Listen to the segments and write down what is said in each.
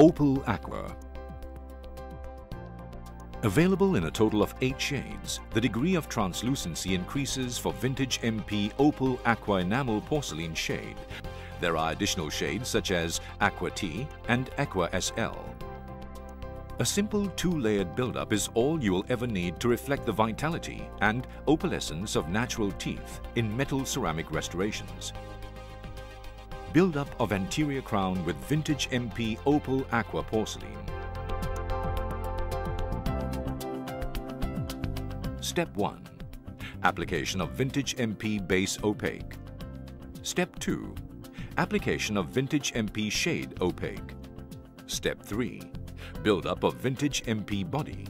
Opal Aqua. Available in a total of 8 shades, the degree of translucency increases for vintage MP Opal Aqua Enamel Porcelain shade. There are additional shades such as Aqua T and Aqua SL. A simple 2-layered build-up is all you will ever need to reflect the vitality and opalescence of natural teeth in metal ceramic restorations. Build-up of anterior crown with vintage MP Opal Aqua Porcelain. Step 1. Application of vintage MP Base Opaque. Step 2. Application of vintage MP Shade Opaque. Step 3. Build-up of vintage MP Body.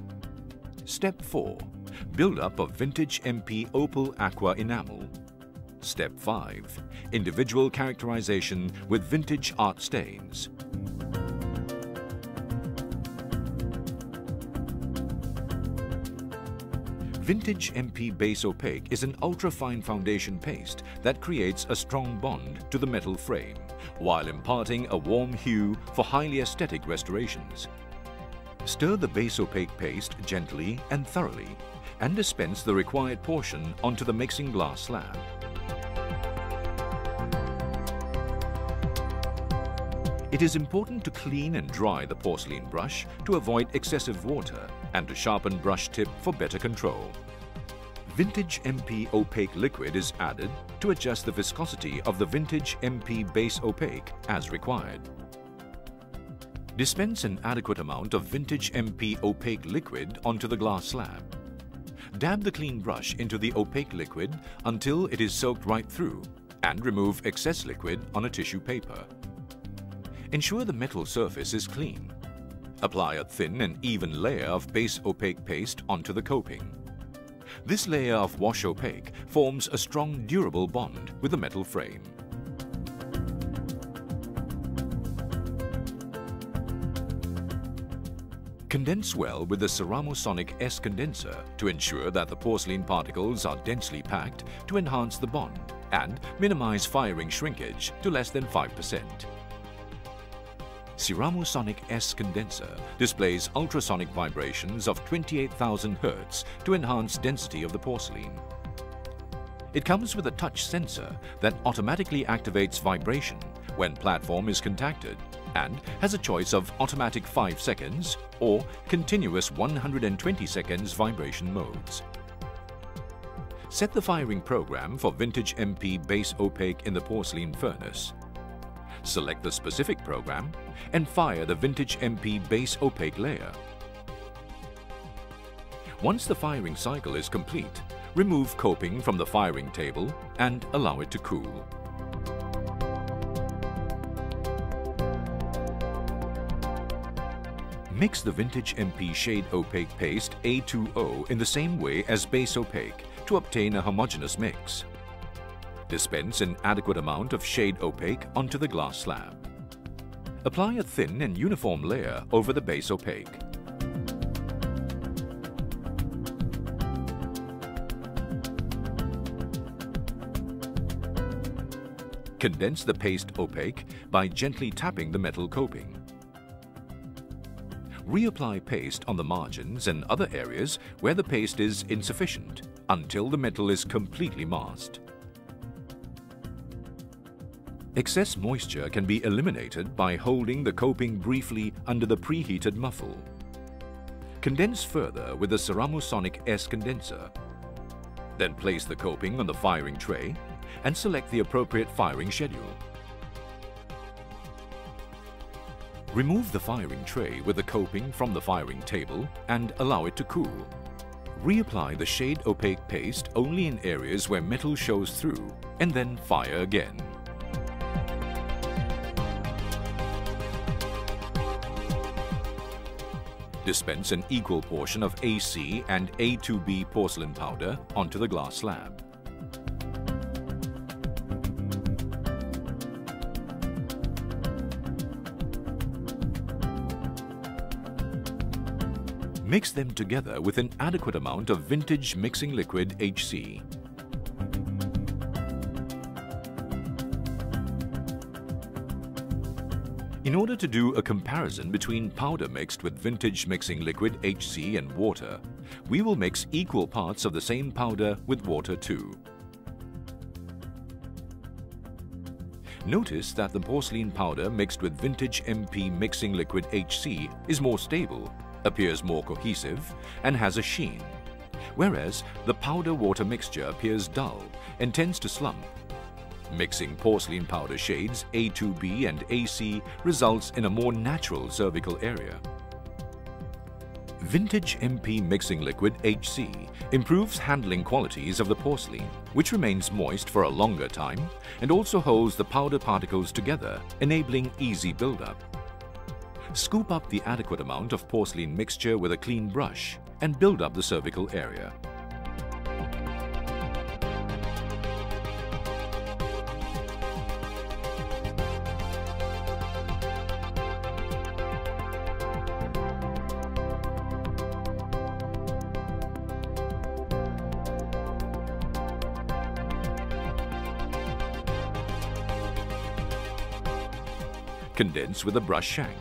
Step 4. Build-up of vintage MP Opal Aqua Enamel. Step 5. Individual characterization with vintage art stains. Vintage MP Base Opaque is an ultra-fine foundation paste that creates a strong bond to the metal frame, while imparting a warm hue for highly aesthetic restorations. Stir the base opaque paste gently and thoroughly, and dispense the required portion onto the mixing glass slab. It is important to clean and dry the porcelain brush to avoid excessive water and to sharpen brush tip for better control. Vintage MP Opaque liquid is added to adjust the viscosity of the vintage MP Base Opaque as required. Dispense an adequate amount of vintage MP Opaque liquid onto the glass slab. Dab the clean brush into the opaque liquid until it is soaked right through and remove excess liquid on a tissue paper. Ensure the metal surface is clean. Apply a thin and even layer of base opaque paste onto the coping. This layer of wash opaque forms a strong, durable bond with the metal frame. Condense well with the Ceramosonic S condenser to ensure that the porcelain particles are densely packed to enhance the bond and minimize firing shrinkage to less than 5%. Ceramosonic S condenser displays ultrasonic vibrations of 28,000 Hz to enhance density of the porcelain. It comes with a touch sensor that automatically activates vibration when platform is contacted and has a choice of automatic 5 seconds or continuous 120 seconds vibration modes. Set the firing program for vintage MP Base Opaque in the porcelain furnace. Select the specific program and fire the vintage MP Base Opaque layer. Once the firing cycle is complete, remove coping from the firing table and allow it to cool. Mix the vintage MP Shade Opaque paste A2O in the same way as Base Opaque to obtain a homogeneous mix. Dispense an adequate amount of Shade Opaque onto the glass slab. Apply a thin and uniform layer over the Base Opaque. Condense the paste opaque by gently tapping the metal coping. Reapply paste on the margins and other areas where the paste is insufficient until the metal is completely masked. Excess moisture can be eliminated by holding the coping briefly under the preheated muffle. Condense further with the Ceramosonic S condenser. Then place the coping on the firing tray and select the appropriate firing schedule. Remove the firing tray with the coping from the firing table and allow it to cool. Reapply the Shade Opaque paste only in areas where metal shows through and then fire again. Dispense an equal portion of AC and A2B porcelain powder onto the glass slab. Mix them together with an adequate amount of vintage mixing liquid HC. In order to do a comparison between powder mixed with vintage mixing liquid HC and water, we will mix equal parts of the same powder with water too. Notice that the porcelain powder mixed with vintage MP mixing liquid HC is more stable, appears more cohesive, and has a sheen, whereas the powder-water mixture appears dull and tends to slump. Mixing porcelain powder shades A2B and AC results in a more natural cervical area. Vintage MP mixing liquid HC improves handling qualities of the porcelain, which remains moist for a longer time and also holds the powder particles together, enabling easy buildup. Scoop up the adequate amount of porcelain mixture with a clean brush and build up the cervical area. Condense with a brush shank.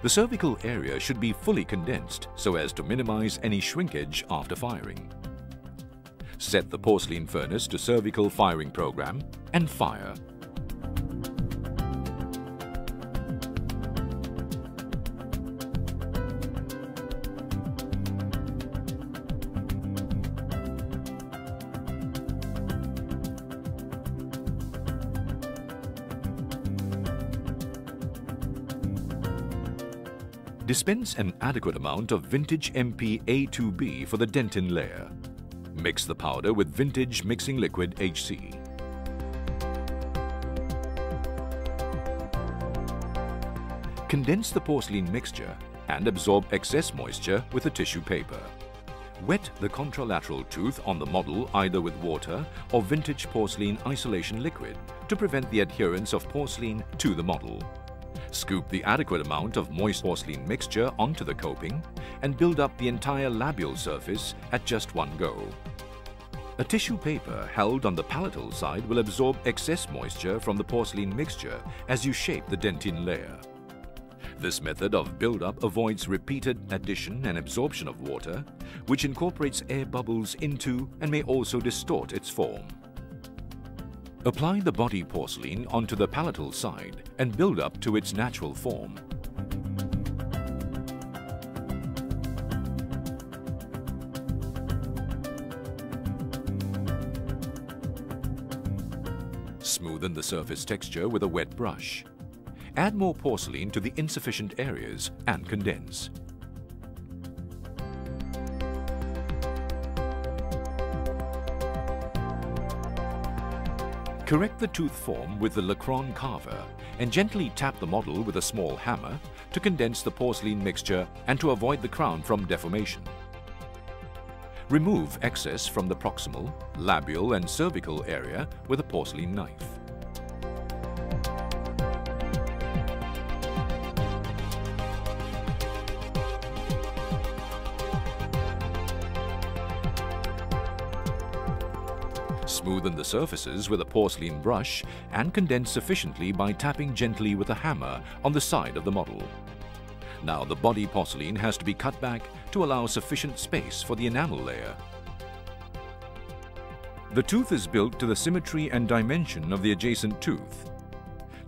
The cervical area should be fully condensed so as to minimize any shrinkage after firing. Set the porcelain furnace to cervical firing program and fire. Dispense an adequate amount of vintage MP A2B for the dentin layer. Mix the powder with vintage mixing liquid HC. Condense the porcelain mixture and absorb excess moisture with a tissue paper. Wet the contralateral tooth on the model either with water or vintage porcelain isolation liquid to prevent the adherence of porcelain to the model. Scoop the adequate amount of moist porcelain mixture onto the coping and build up the entire labial surface at just one go. A tissue paper held on the palatal side will absorb excess moisture from the porcelain mixture as you shape the dentin layer. This method of build-up avoids repeated addition and absorption of water, which incorporates air bubbles into and may also distort its form. Apply the body porcelain onto the palatal side and build up to its natural form. Smoothen the surface texture with a wet brush. Add more porcelain to the insufficient areas and condense. Correct the tooth form with the Lacron carver and gently tap the model with a small hammer to condense the porcelain mixture and to avoid the crown from deformation. Remove excess from the proximal, labial and cervical area with a porcelain knife. Smoothen the surfaces with a porcelain brush and condense sufficiently by tapping gently with a hammer on the side of the model. Now the body porcelain has to be cut back to allow sufficient space for the enamel layer. The tooth is built to the symmetry and dimension of the adjacent tooth.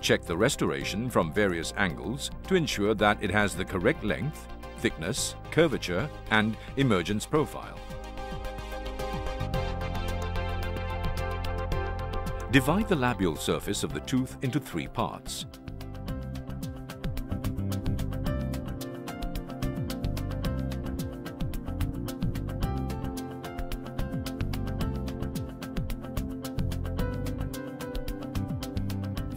Check the restoration from various angles to ensure that it has the correct length, thickness, curvature, and emergence profile. Divide the labial surface of the tooth into 3 parts.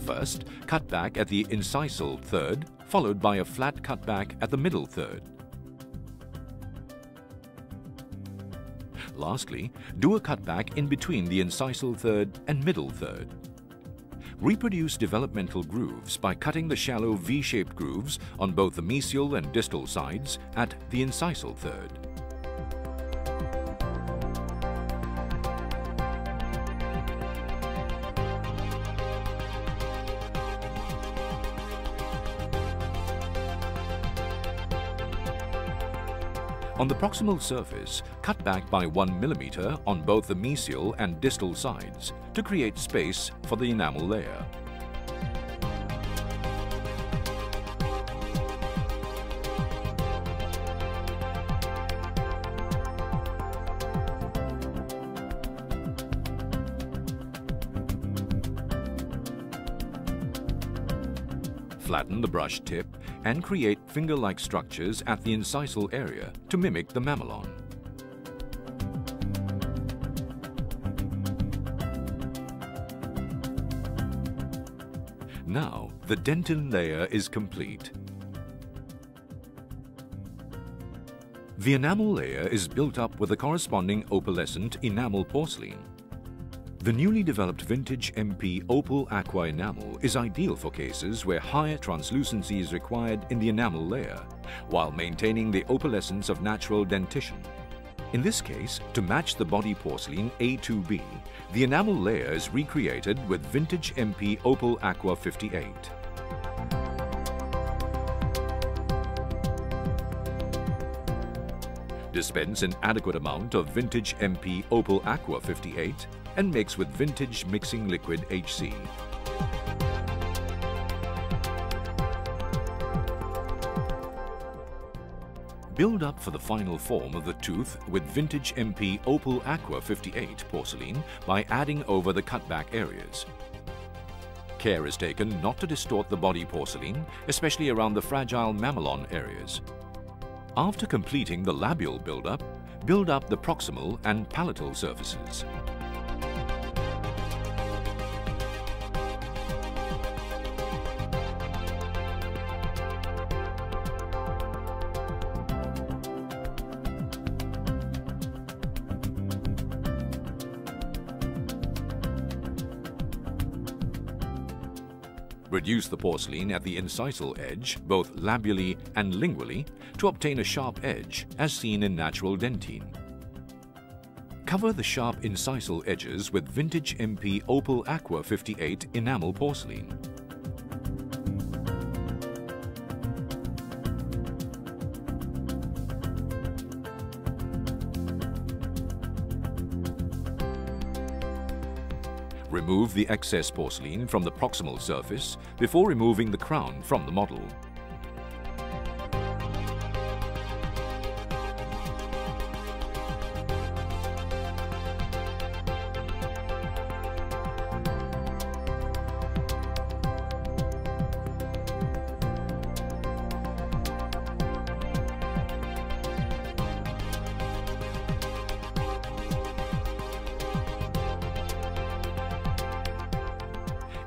First, cut back at the incisal third, followed by a flat cut back at the middle third. Lastly, do a cutback in between the incisal third and middle third. Reproduce developmental grooves by cutting the shallow V-shaped grooves on both the mesial and distal sides at the incisal third. On the proximal surface, cut back by 1 mm on both the mesial and distal sides to create space for the enamel layer. Flatten the brush tip and create finger-like structures at the incisal area to mimic the mamelon. Now, the dentin layer is complete. The enamel layer is built up with the corresponding opalescent enamel porcelain. The newly developed vintage MP Opal Aqua enamel is ideal for cases where higher translucency is required in the enamel layer, while maintaining the opalescence of natural dentition. In this case, to match the body porcelain A2B, the enamel layer is recreated with vintage MP Opal Aqua 58. Dispense an adequate amount of vintage MP Opal Aqua 58 and mix with vintage mixing liquid HC. Build up for the final form of the tooth with vintage MP Opal Aqua 58 porcelain by adding over the cutback areas. Care is taken not to distort the body porcelain, especially around the fragile mamelon areas. After completing the labial build-up, build up the proximal and palatal surfaces. Reduce the porcelain at the incisal edge, both labially and lingually, to obtain a sharp edge, as seen in natural dentine. Cover the sharp incisal edges with vintage MP Opal Aqua 58 enamel porcelain. Remove the excess porcelain from the proximal surface before removing the crown from the model.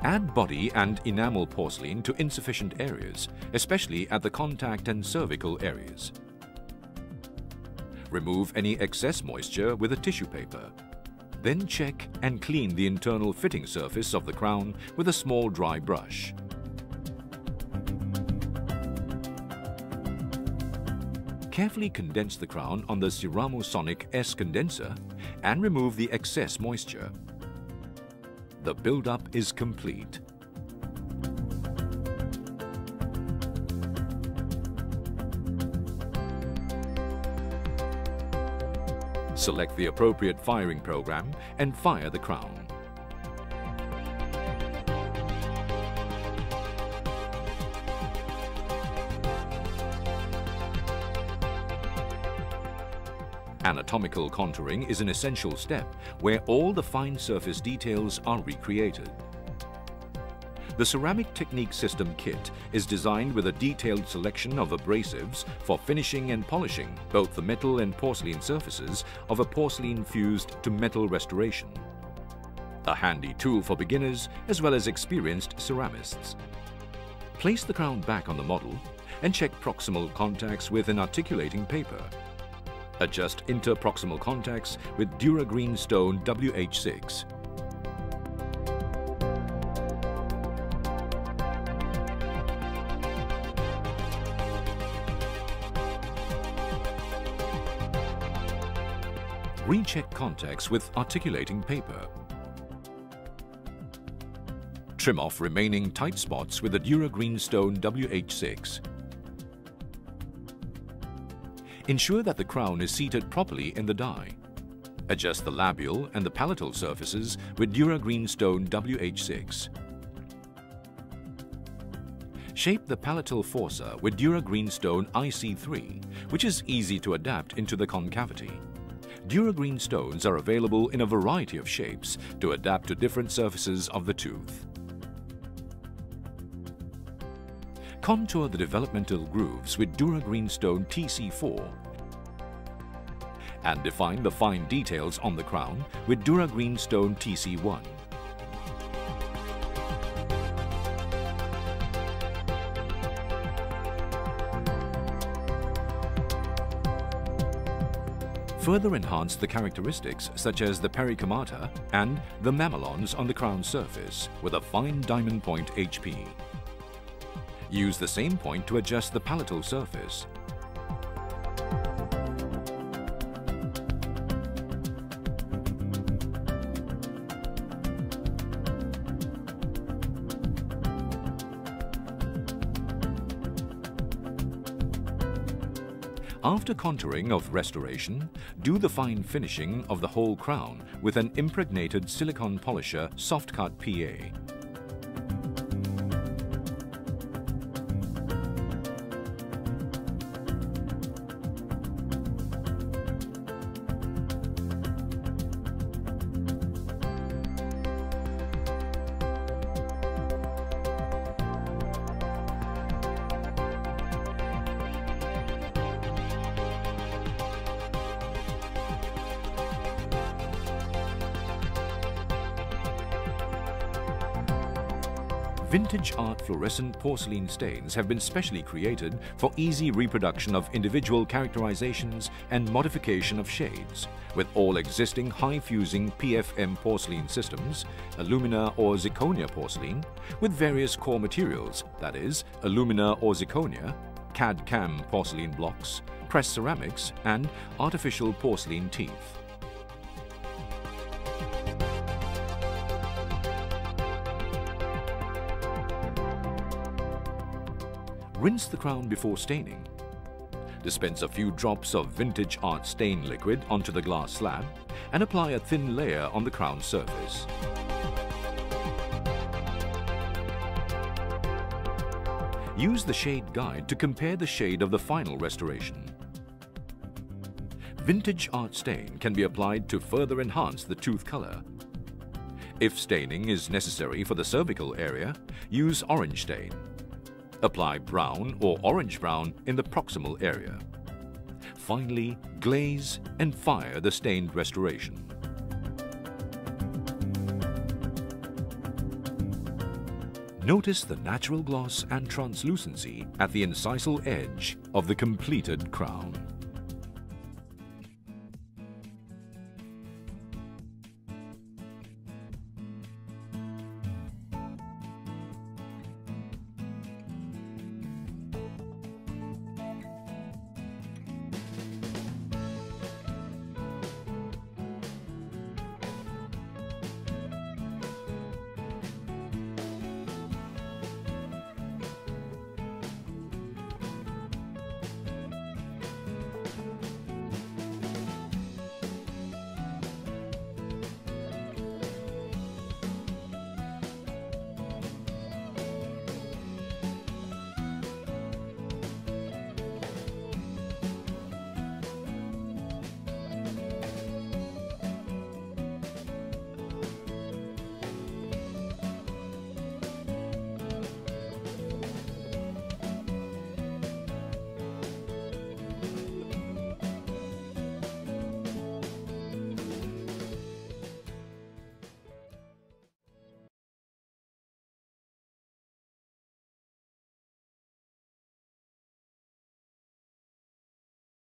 Add body and enamel porcelain to insufficient areas, especially at the contact and cervical areas. Remove any excess moisture with a tissue paper. Then check and clean the internal fitting surface of the crown with a small dry brush. Carefully condense the crown on the Ceramosonic S condenser and remove the excess moisture. The build-up is complete. Select the appropriate firing program and fire the crown. Anatomical contouring is an essential step where all the fine surface details are recreated. The Ceramic Technique System kit is designed with a detailed selection of abrasives for finishing and polishing both the metal and porcelain surfaces of a porcelain fused to metal restoration. A handy tool for beginners as well as experienced ceramists. Place the crown back on the model and check proximal contacts with an articulating paper. Adjust interproximal contacts with Duragreen Stone WH6. Recheck contacts with articulating paper. Trim off remaining tight spots with the Duragreen Stone WH6. Ensure that the crown is seated properly in the die. Adjust the labial and the palatal surfaces with Dura Green Stone WH6. Shape the palatal fossa with Dura Green Stone IC3, which is easy to adapt into the concavity. Dura Green stones are available in a variety of shapes to adapt to different surfaces of the tooth. Contour the developmental grooves with Dura Green Stone TC4 and define the fine details on the crown with Dura Green Stone TC1. Further enhance the characteristics such as the pericomata and the mamelons on the crown surface with a fine diamond point HP. Use the same point to adjust the palatal surface. After contouring of restoration, do the fine finishing of the whole crown with an impregnated silicone polisher soft cut PA. Vintage art fluorescent porcelain stains have been specially created for easy reproduction of individual characterizations and modification of shades, with all existing high-fusing PFM porcelain systems, alumina or zirconia porcelain, with various core materials, that is, alumina or zirconia, CAD-CAM porcelain blocks, pressed ceramics, and artificial porcelain teeth. Rinse the crown before staining. Dispense a few drops of vintage art stain liquid onto the glass slab and apply a thin layer on the crown surface. Use the shade guide to compare the shade of the final restoration. Vintage art stain can be applied to further enhance the tooth color. If staining is necessary for the cervical area, use orange stain. Apply brown or orange brown in the proximal area. Finally, glaze and fire the stained restoration. Notice the natural gloss and translucency at the incisal edge of the completed crown.